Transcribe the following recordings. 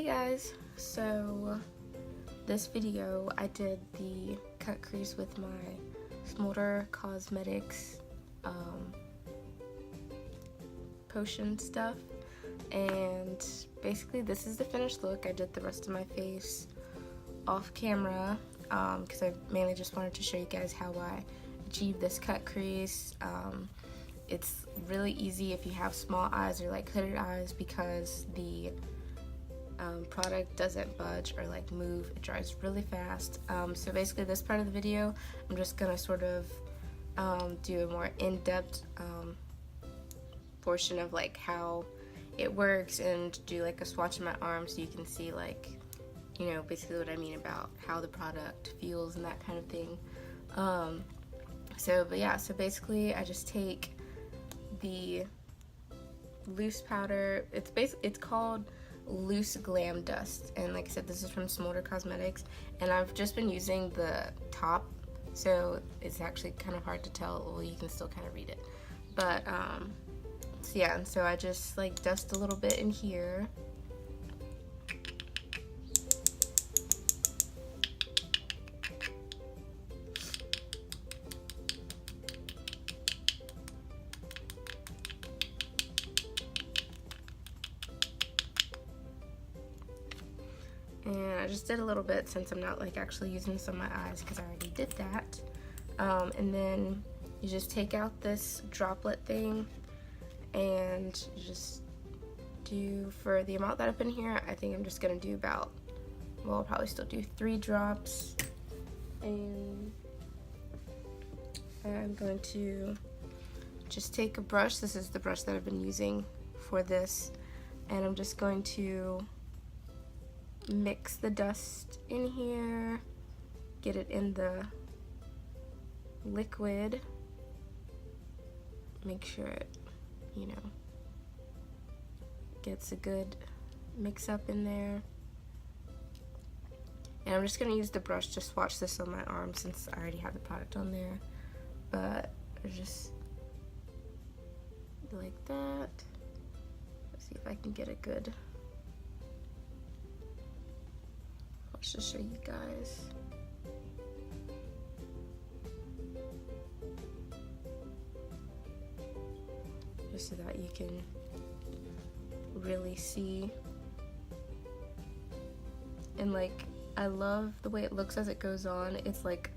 guys, so this video I did the cut crease with my Smolder Cosmetics potion stuff, and basically this is the finished look. I did the rest of my face off camera because I mainly just wanted to show you guys how I achieved this cut crease. It's really easy if you have small eyes or like hooded eyes because the product doesn't budge or like move. It dries really fast. So basically this part of the video I'm just gonna sort of do a more in-depth portion of like how it works and do like a swatch of my arm so you can see like, you know, basically what I mean about how the product feels and that kind of thing. So basically I just take the loose powder. It's called Loose Glam Dust, and like I said, this is from Smolder Cosmetics, and I've just been using the top, so it's actually kind of hard to tell. Well, you can still kind of read it, but so yeah, and so I just like dust a little bit in here. And I just did a little bit since I'm not like actually using this on my eyes because I already did that. And then you just take out this droplet thing and you just do, for the amount that I put in here, I think I'm just gonna do about, well, I'll probably still do 3 drops. And I'm going to just take a brush. This is the brush that I've been using for this, and I'm just going to mix the dust in here, get it in the liquid, make sure it, you know, gets a good mix up in there. And I'm just gonna use the brush to swatch this on my arm since I already have the product on there, but I just like that. Let's see if I can get a good, let's just show you guys. Just so that you can really see. And like, I love the way it looks as it goes on. It's like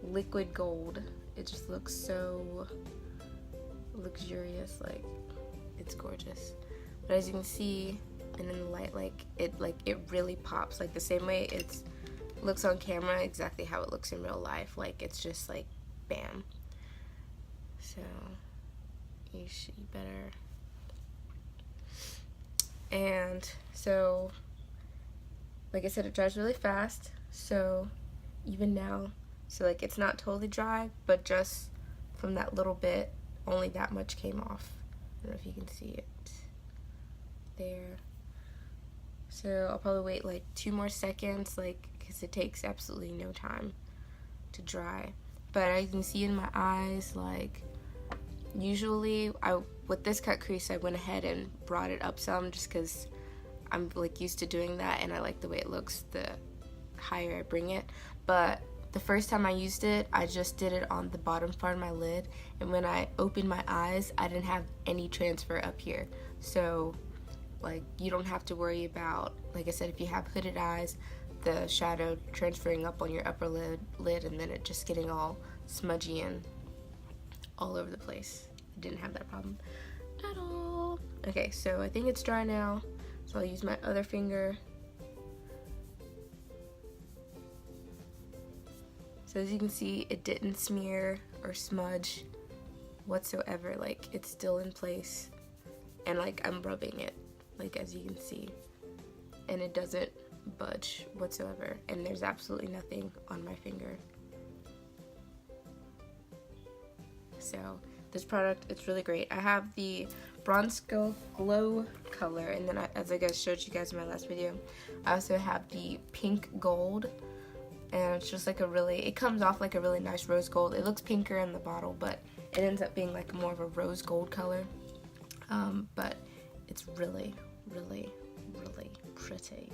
liquid gold. It just looks so luxurious, like it's gorgeous. But as you can see, and in the light, like it really pops, like the same way it looks on camera, exactly how it looks in real life. Like it's just like bam. So you better. And so like I said, it dries really fast, so even now, so like it's not totally dry, but just from that little bit, only that much came off. I don't know if you can see it there. So I'll probably wait like 2 more seconds, like, because it takes absolutely no time to dry. But as you can see in my eyes, like, usually with this cut crease, I went ahead and brought it up some just because I'm like used to doing that and I like the way it looks the higher I bring it. But the first time I used it, I just did it on the bottom part of my lid, and when I opened my eyes, I didn't have any transfer up here. So like, you don't have to worry about, like I said, if you have hooded eyes, the shadow transferring up on your upper lid and then it just getting all smudgy and all over the place. I didn't have that problem at all. Okay, so I think it's dry now, so I'll use my other finger. So as you can see, it didn't smear or smudge whatsoever. Like, it's still in place, and like I'm rubbing it, like as you can see, and it doesn't budge whatsoever, and there's absolutely nothing on my finger. So this product, it's really great. I have the Bronze Glow color, and then as I showed you guys in my last video, I also have the Pink Gold, and it's just like it comes off like a really nice rose gold. It looks pinker in the bottle, but it ends up being like more of a rose gold color. But it's really, really, really pretty.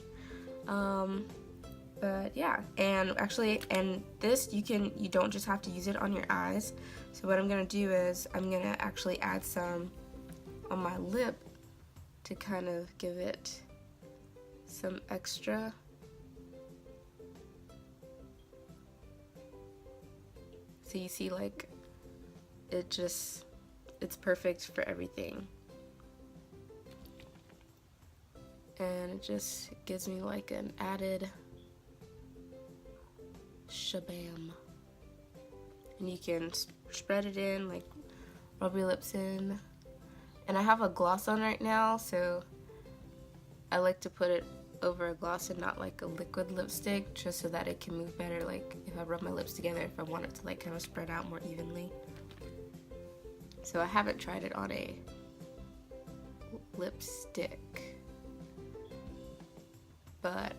But yeah, and actually, and this you don't just have to use it on your eyes. So what I'm gonna do is I'm gonna actually add some on my lip to kind of give it some extra. So you see, like, it's perfect for everything. And it just gives me like an added shabam. And you can spread it in, like rub your lips in. And I have a gloss on right now, so I like to put it over a gloss and not like a liquid lipstick, just so that it can move better, like if I rub my lips together, if I want it to like kind of spread out more evenly. So I haven't tried it on a lipstick, but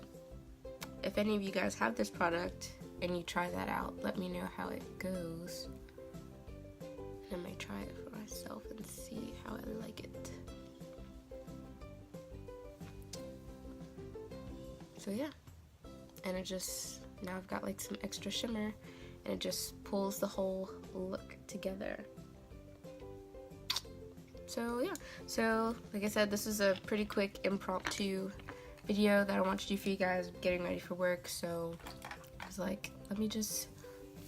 if any of you guys have this product and you try that out, let me know how it goes. I might try it for myself and see how I like it. So yeah, and it just, now I've got like some extra shimmer, and it just pulls the whole look together. So yeah, so like I said, this is a pretty quick impromptu video that I want to do for you guys getting ready for work. So I was like, let me just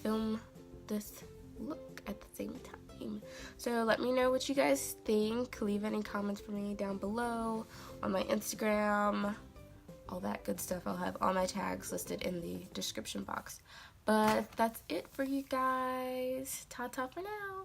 film this look at the same time. So let me know what you guys think. Leave any comments for me down below on my Instagram, all that good stuff. I'll have all my tags listed in the description box. But that's it for you guys. Ta-ta for now.